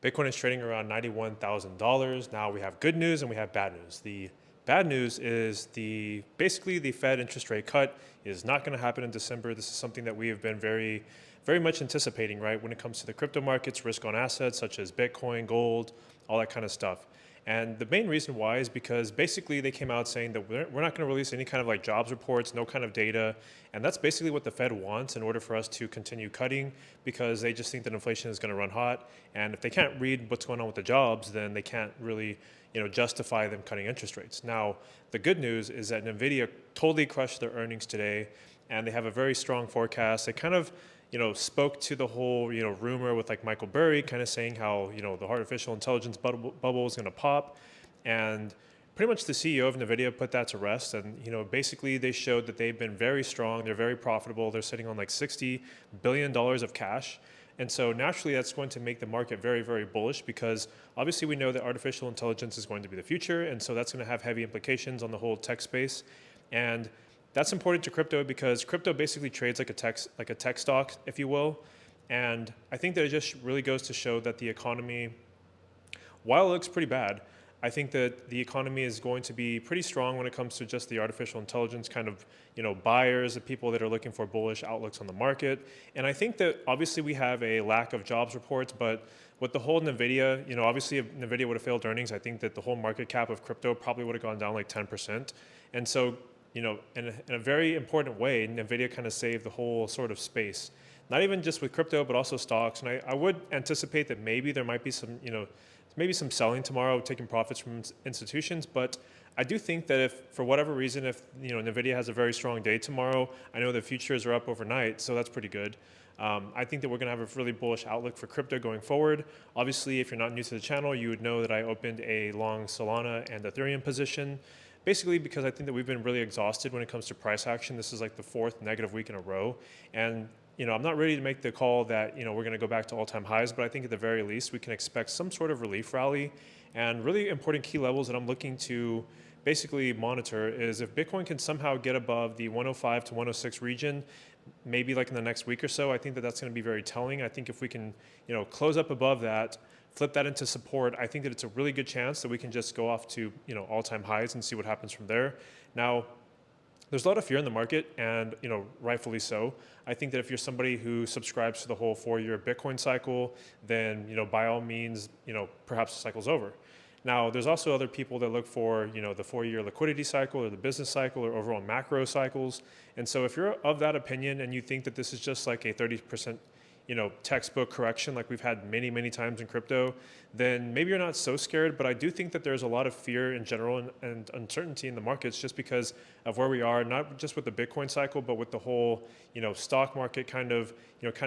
Bitcoin is trading around $91,000. Now we have good news and we have bad news. The bad news is basically the Fed interest rate cut is not going to happen in December. This is something that we have been very much anticipating, right? When it comes to the crypto markets, risk on assets such as Bitcoin, gold, all that kind of stuff. And the main reason why is because basically they came out saying that we're not going to release any kind of like jobs reports, no kind of data. And that's basically what the Fed wants in order for us to continue cutting, because they just think that inflation is going to run hot. And if they can't read what's going on with the jobs, then they can't really justify them cutting interest rates. Now, the good news is that Nvidia totally crushed their earnings today, and they have a very strong forecast. They kind of spoke to the whole, rumor with like Michael Burry kind of saying how, the artificial intelligence bubble is going to pop. And pretty much the CEO of Nvidia put that to rest. And, basically they showed that they've been very strong. They're very profitable. They're sitting on like $60 billion of cash. And so naturally that's going to make the market very, very bullish, because obviously we know that artificial intelligence is going to be the future. And so that's going to have heavy implications on the whole tech space. And that's important to crypto because crypto basically trades like a tech stock, if you will. And I think that it just really goes to show that the economy, while it looks pretty bad, I think that the economy is going to be pretty strong when it comes to just the artificial intelligence kind of, buyers, the people that are looking for bullish outlooks on the market. And I think that obviously we have a lack of jobs reports, but with the whole Nvidia, obviously if Nvidia would have failed earnings, I think that the whole market cap of crypto probably would have gone down like 10%. And so, in a very important way, Nvidia kind of saved the whole sort of space, not even just with crypto, but also stocks. And I would anticipate that maybe there might be some, maybe some selling tomorrow, taking profits from institutions. But I do think that if, for whatever reason, if Nvidia has a very strong day tomorrow, I know the futures are up overnight, so that's pretty good. I think that we're going to have a really bullish outlook for crypto going forward. Obviously, if you're not new to the channel, you would know that I opened a long Solana and Ethereum position, basically because I think that we've been really exhausted when it comes to price action. This is like the fourth negative week in a row. And I'm not ready to make the call that we're going to go back to all-time highs, but I think at the very least we can expect some sort of relief rally. And really important key levels that I'm looking to basically monitor is if Bitcoin can somehow get above the 105 to 106 region, maybe like in the next week or so. I think that that's going to be very telling. I think if we can close up above that, flip that into support, I think that it's a really good chance that we can just go off to all-time highs and see what happens from there. Now, there's a lot of fear in the market, and rightfully so. I think that if you're somebody who subscribes to the whole 4-year Bitcoin cycle, then by all means, perhaps the cycle's over. Now, there's also other people that look for the 4-year liquidity cycle or the business cycle or overall macro cycles. And so if you're of that opinion and you think that this is just like a 30% textbook correction like we've had many, many times in crypto, then maybe you're not so scared. But I do think that there's a lot of fear in general and uncertainty in the markets just because of where we are, not just with the Bitcoin cycle, but with the whole, stock market kind of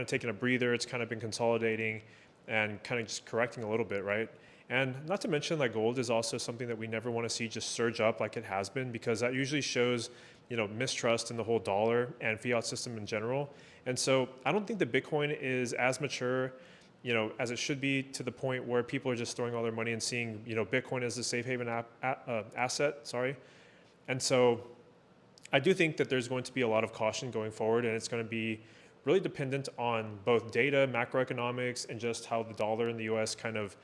taking a breather. It's kind of been consolidating and kind of just correcting a little bit, right? And not to mention that gold is also something that we never want to see just surge up like it has been, because that usually shows mistrust in the whole dollar and fiat system in general. And so I don't think that Bitcoin is as mature, as it should be, to the point where people are just throwing all their money and seeing, Bitcoin as a safe haven asset. Sorry. And so I do think that there's going to be a lot of caution going forward, and it's going to be really dependent on both data, macroeconomics, and just how the dollar in the US kind of,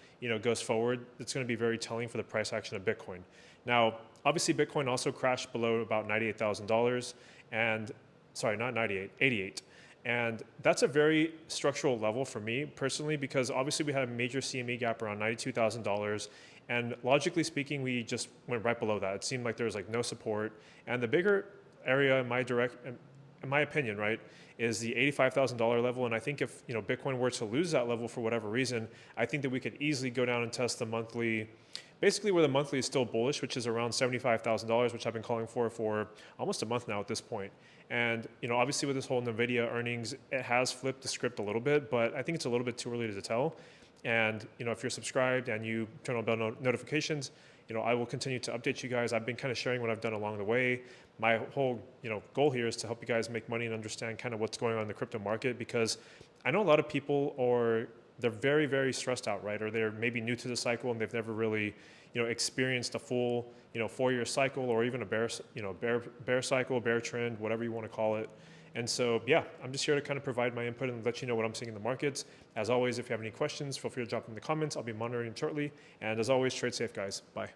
goes forward. It's going to be very telling for the price action of Bitcoin. Now, obviously Bitcoin also crashed below about $98,000 and sorry, not 98, 88. And that's a very structural level for me personally, because obviously we had a major CME gap around $92,000. And logically speaking, we just went right below that. It seemed like there was like no support. And the bigger area in my opinion, right, is the $85,000 level. And I think if Bitcoin were to lose that level for whatever reason, I think that we could easily go down and test the monthly, basically where the monthly is still bullish, which is around $75,000, which I've been calling for almost a month now at this point. And obviously with this whole Nvidia earnings, it has flipped the script a little bit, but I think it's a little bit too early to tell. And if you're subscribed and you turn on bell notifications, I will continue to update you guys. I've been kind of sharing what I've done along the way. My whole goal here is to help you guys make money and understand kind of what's going on in the crypto market, because I know a lot of people they're very, very stressed out, right? Or they're maybe new to the cycle and they've never really experienced a full 4-year cycle, or even a bear cycle, bear trend, whatever you want to call it. And so, yeah, I'm just here to kind of provide my input and let you know what I'm seeing in the markets. As always, if you have any questions, feel free to drop them in the comments. I'll be monitoring shortly. And as always, trade safe, guys. Bye.